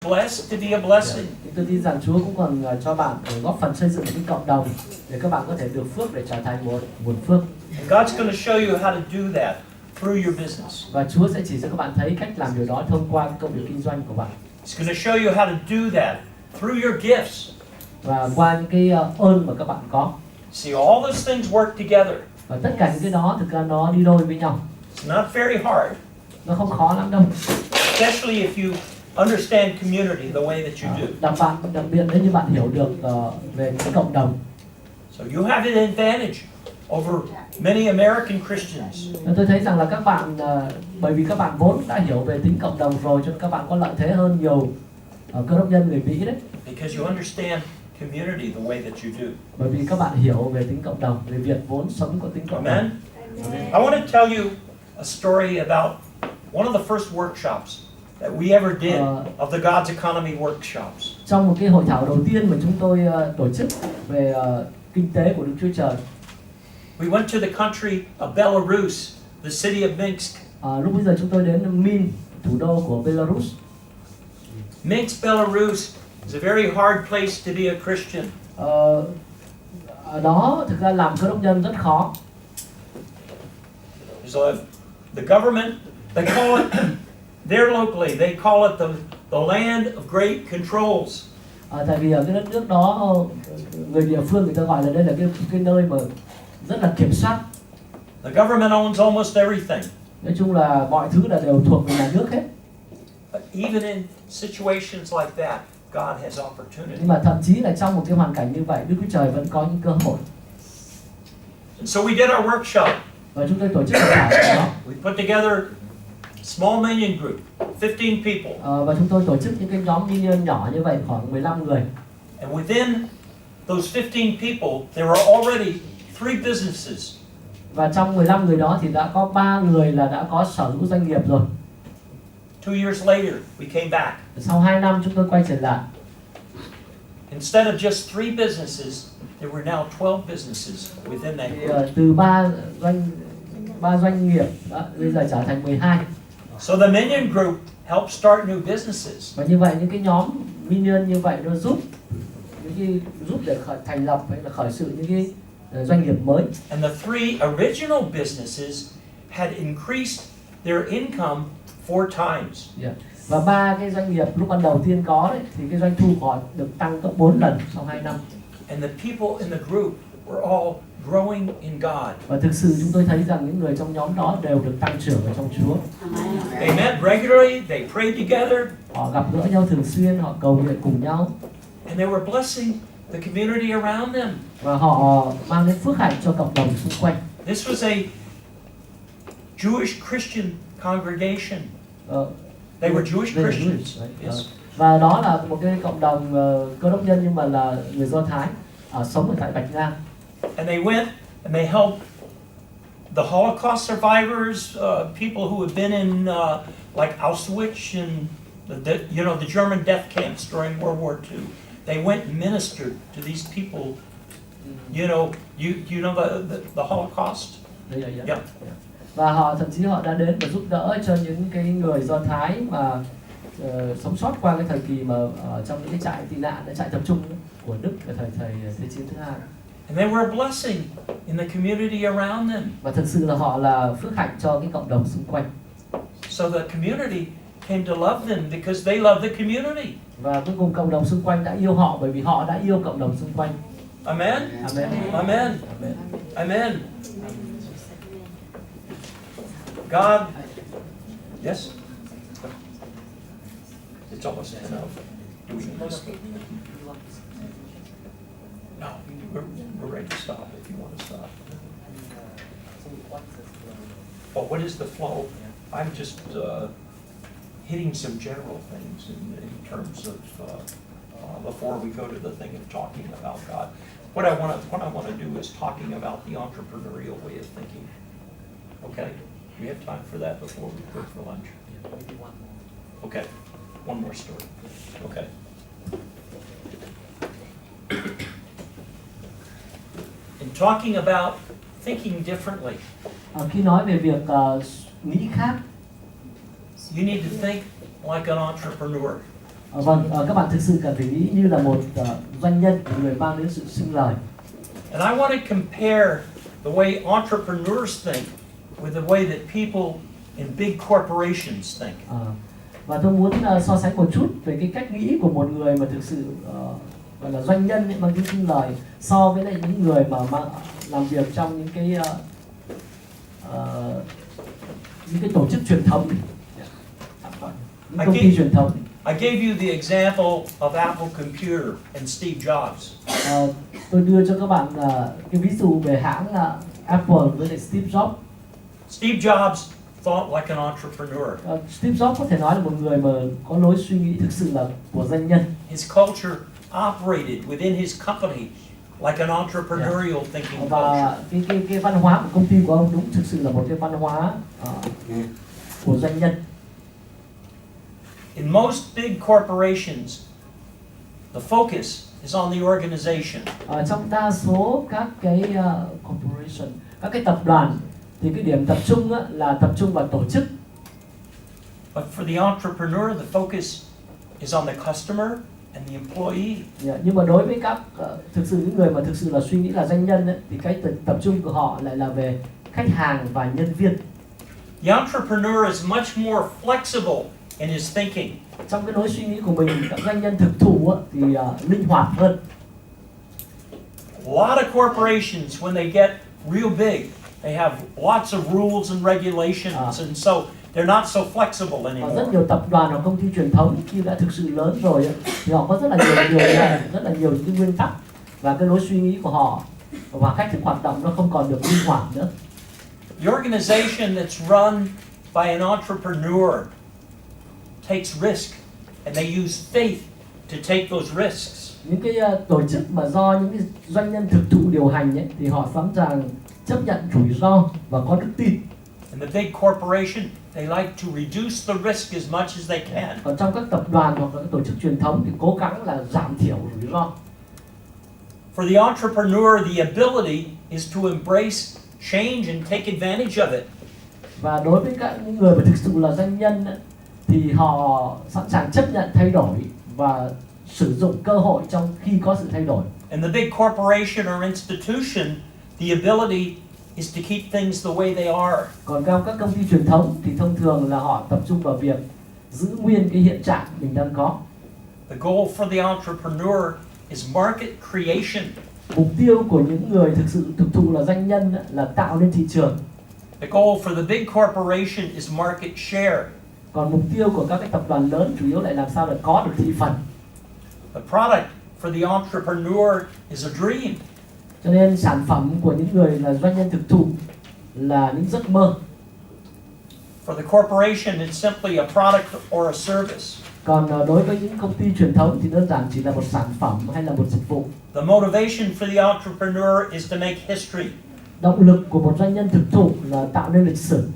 blessed to be a blessing. Tôi tin rằng Chúa cũng còn cho bạn góp phần xây dựng cái cộng đồng để các bạn có thể được phước để trở thành một nguồn phước. And God's going to show you how to do that through your business. Và Chúa sẽ chỉ cho các bạn thấy cách làm điều đó thông qua cái công việc kinh doanh của bạn. He's going to show you how to do that through your gifts. Và qua những cái ơn mà các bạn có. See, all those things work together. Và tất cả những cái đó thực ra nó đi đôi với nhau. It's not very hard. Nó không khó lắm đâu. Especially if you understand community the way that you do. Đặc biệt nếu như bạn hiểu được về cái cộng đồng. So you have an advantage over many American Christians. Tôi thấy rằng là các bạn bởi vì các bạn vốn đã hiểu về tính cộng đồng rồi cho nên các bạn có lợi thế hơn nhiều cơ đốc nhân người Mỹ đấy. Because you understand community the way that you do. Bởi vì các bạn hiểu về tính cộng đồng, người Việt vốn sống có tính cộng đồng. Amen. I want to tell you a story about one of the first workshops that we ever did of the God's Economy workshops. Trong một cái hội thảo đầu tiên mà chúng tôi tổ chức về kinh tế của Đức Chúa Trời. We went to the country of Belarus, the city of Minsk. Lúc bây giờ chúng tôi đến Minsk, thủ đô của Belarus. Minsk, Belarus is a very hard place to be a Christian. Ở đó thực ra làm cơ đốc nhân rất khó. So the government, they call it there locally, they call it the land of great controls. Tại vì ở cái đất nước đó người địa phương người ta gọi là đây là cái nơi mà rất là kiểm soát. The government owns almost everything. Nói chung là mọi thứ là đều thuộc về nhà nước hết. But even in situations like that, God has opportunity. Nhưng mà thậm chí là trong một cái hoàn cảnh như vậy, Đức Chúa Trời vẫn có những cơ hội. And so we did our workshop. Và chúng tôi tổ chức hội thảo đó. We put together a small minion group, 15 people. Và chúng tôi tổ chức những cái nhóm minion nhỏ như vậy khoảng 15 người. And within those 15 people, there were already 3 businesses. Và trong 15 người đó thì đã có 3 người là đã có sở hữu doanh nghiệp rồi. 2 years later, we came back. Sau 2 năm chúng tôi quay trở lại. Instead of just 3 businesses, there were now 12 businesses within that group. Từ 3 doanh nghiệp bây giờ trở thành 12. So the minion group helped start new businesses. Và như vậy những cái nhóm minion như vậy nó giúp để thành lập hay là khởi sự những cái doanh nghiệp mới. And the 3 original businesses had increased their income 4 times. Và 3 cái doanh nghiệp lúc ban đầu tiên có đấy thì cái doanh thu của họ được tăng gấp 4 lần sau 2 năm. And the people in the group were all growing in God. Và thực sự chúng tôi thấy rằng những người trong nhóm đó đều được tăng trưởng ở trong Chúa. They met regularly, they prayed together. Họ gặp gỡ nhau thường xuyên, họ cầu nguyện cùng nhau. And they were blessing the community around them. Và họ mang đến phước hạnh cho cộng đồng xung quanh. This was a Jewish Christian congregation. They were Jewish Christians. Yes. Và đó là một cái cộng đồng cơ đốc nhân nhưng mà là người Do Thái sống ở tại Bạch Ngang. And they went and they helped the Holocaust survivors, people who had been in like Auschwitz and the German death camps during World War II. They went and ministered to these people. You know the Holocaust. Yeah. Và họ thậm chí họ đã đến và giúp đỡ cho những cái người Do Thái mà sống sót qua cái thời kỳ mà trong những cái trại tị nạn, trại tập trung của Đức ở thời Thế chiến thứ hai. And they were a blessing in the community around them. Và thực sự là họ là phước hạnh cho cái cộng đồng xung quanh. So the community came to love them because they loved the community. Và cuối cùng cộng đồng xung quanh đã yêu họ bởi vì họ đã yêu cộng đồng xung quanh. Amen. Amen. Amen. Amen. God. Yes. It's almost enough. Do we need to stop? No, we're ready to stop if you want to stop. Oh, what is the flow? I'm just hitting some general things in terms of before we go to the thing of talking about God. What I want to do is talking about the entrepreneurial way of thinking. Okay, we have time for that before we break for lunch. Okay, one more story. Okay. In talking about thinking differently, Khi nói về việc nghĩ khác, you need to think like an entrepreneur. Các bạn thực sự cần phải nghĩ như là một doanh nhân, một người mang đến sự sinh lời. And I want to compare the way entrepreneurs think with the way that people in big corporations think. Và tôi muốn so sánh một chút về cái cách nghĩ của một người mà thực sự gọi là doanh nhân ấy, mang tính sinh lời so với lại những người mà làm việc trong những cái tổ chức truyền thống, những công ty truyền thống. I gave you the example of Apple Computer and Steve Jobs. Tôi đưa cho các bạn cái ví dụ về hãng Apple với lại Steve Jobs. Steve Jobs thought like an entrepreneur. Steve Jobs có thể nói là một người mà có lối suy nghĩ thực sự là của doanh nhân. His culture operated within his company like an entrepreneurial thinking culture. Và cái văn hóa của công ty của ông đúng thực sự là một cái văn hóa của doanh nhân. In most big corporations, the focus is on the organization. Trong đa số các cái corporation, các cái tập đoàn thì cái điểm tập trung là tập trung vào tổ chức. But for the entrepreneur, the focus is on the customer and the employee. Nhưng mà đối với các thực sự những người mà thực sự là suy nghĩ là doanh nhân thì cái tập trung của họ lại là về khách hàng và nhân viên. The entrepreneur is much more flexible in his thinking. Trong cái lối suy nghĩ của mình, các doanh nhân thực thụ thì linh hoạt hơn. A lot of corporations, when they get real big, they have lots of rules and regulations, and so they're not so flexible anymore. Rất nhiều tập đoàn hoặc công ty truyền thống khi đã thực sự lớn rồi thì họ có rất là nhiều những cái nguyên tắc và cái lối suy nghĩ của họ và cách thức hoạt động nó không còn được linh hoạt nữa. The organization that's run by an entrepreneur takes risk, and they use faith to take those risks. Những cái tổ chức mà do những cái doanh nhân thực thụ điều hành ấy, thì họ sẵn sàng chấp nhận rủi ro và có đức tin. In the big corporation, they like to reduce the risk as much as they can. Còn trong các tập đoàn hoặc là các tổ chức truyền thống thì cố gắng là giảm thiểu rủi ro. For the entrepreneur, the ability is to embrace change and take advantage of it. Và đối với các những người mà thực sự là doanh nhân thì họ sẵn sàng chấp nhận thay đổi và sử dụng cơ hội trong khi có sự thay đổi. In the big corporation or institution, the ability is to keep things the way they are. Còn trong các công ty truyền thống thì thông thường là họ tập trung vào việc giữ nguyên cái hiện trạng mình đang có. The goal for the entrepreneur is market creation. Mục tiêu của những người thực sự thực thụ là doanh nhân là tạo nên thị trường. The goal for the big corporation is market share. Còn mục tiêu của các cái tập đoàn lớn chủ yếu lại làm sao để có được thị phần. The product for the entrepreneur is a dream. Cho nên sản phẩm của những người là doanh nhân thực thụ là những giấc mơ. For the corporation, it's simply a product or a service. Còn đối với những công ty truyền thống thì đơn giản chỉ là một sản phẩm hay là một dịch vụ. The motivation for the entrepreneur is to make history. Động lực của một doanh nhân thực thụ là tạo nên lịch sử.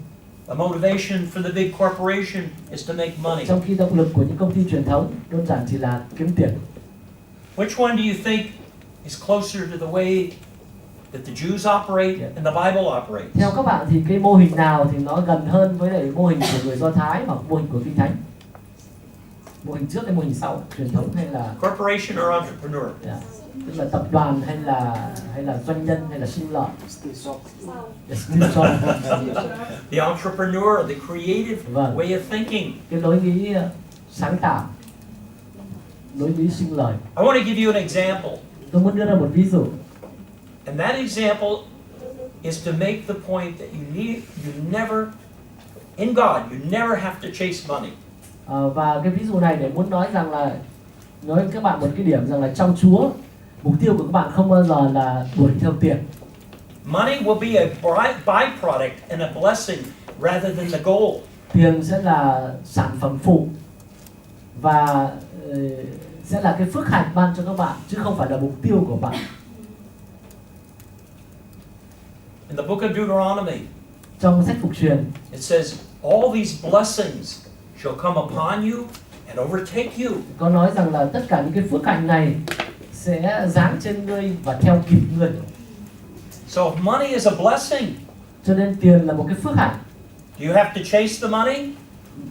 The motivation for the big corporation is to make money. Trong khi động lực của những công ty truyền thống đơn giản chỉ là kiếm tiền. Which one do you think is closer to the way that the Jews operate and the Bible operates? Theo các bạn thì cái mô hình nào thì nó gần hơn với lại mô hình của người Do Thái hoặc mô hình của Kinh Thánh? Mô hình trước hay mô hình sau? Truyền thống hay là Corporation or entrepreneur? Tức là tập đoàn hay là doanh nhân hay là sinh lợi? The entrepreneur, the creative way of thinking. Cái lối nghĩ sáng tạo, lối nghĩ sinh lời. I want to give you an example. Tôi muốn đưa ra một ví dụ. And that example is to make the point that in God, you never have to chase money. Và cái ví dụ này để muốn nói rằng là nói với các bạn một cái điểm rằng là trong Chúa mục tiêu của các bạn không bao giờ là đuổi theo tiền. Money will be a byproduct and a blessing rather than the goal. Tiền sẽ là sản phẩm phụ và sẽ là cái phước hạnh ban cho các bạn chứ không phải là mục tiêu của bạn. In the book of Deuteronomy, trong sách Phục Truyền, it says all these blessings shall come upon you and overtake you. Có nói rằng là tất cả những cái phước hạnh này sẽ giáng trên ngươi và theo kịp ngươi. So if money is a blessing, cho nên tiền là một cái phước hạnh. do you have to chase the money?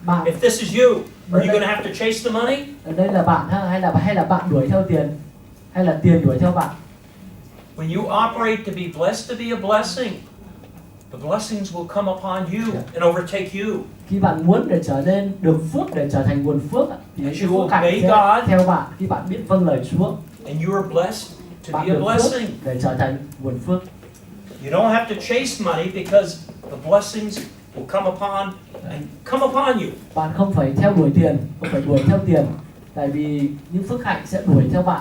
Bạn, if this is you, Are you going to have to chase the money? Ở đây là bạn hay là bạn đuổi theo tiền, hay là tiền đuổi theo bạn? When you operate to be blessed, to be a blessing, the blessings will come upon you and overtake you. Khi bạn muốn để trở nên được phước, để trở thành nguồn phước thì As cái you phước hạnh obey sẽ God, theo bạn khi bạn biết vâng lời Chúa. and you are blessed to Bạn be a được phước blessing. để trở thành nguồn phước. You don't have to chase money because the blessings will come upon you. Bạn không phải theo đuổi tiền, không phải đuổi theo tiền, tại vì những phước hạnh sẽ đuổi theo bạn.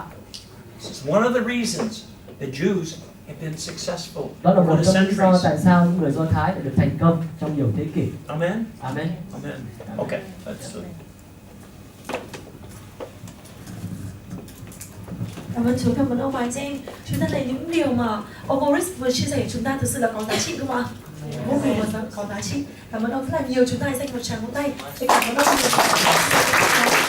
This is one of the reasons the Jews have been successful Đó là over một the trong lý do centuries. tại sao những người Do Thái đã được thành công trong nhiều thế kỷ. Amen. Amen. Amen. Okay, that's Cảm ơn Chúa, cảm ơn ông và anh chị em. Chúng ta thấy những điều mà ông Boris vừa chia sẻ chúng ta thực sự là có giá trị đúng không ạ? Vô cùng có giá trị. Cảm ơn ông rất là nhiều. Chúng ta hãy dành một tràng vỗ tay để cảm ơn ông.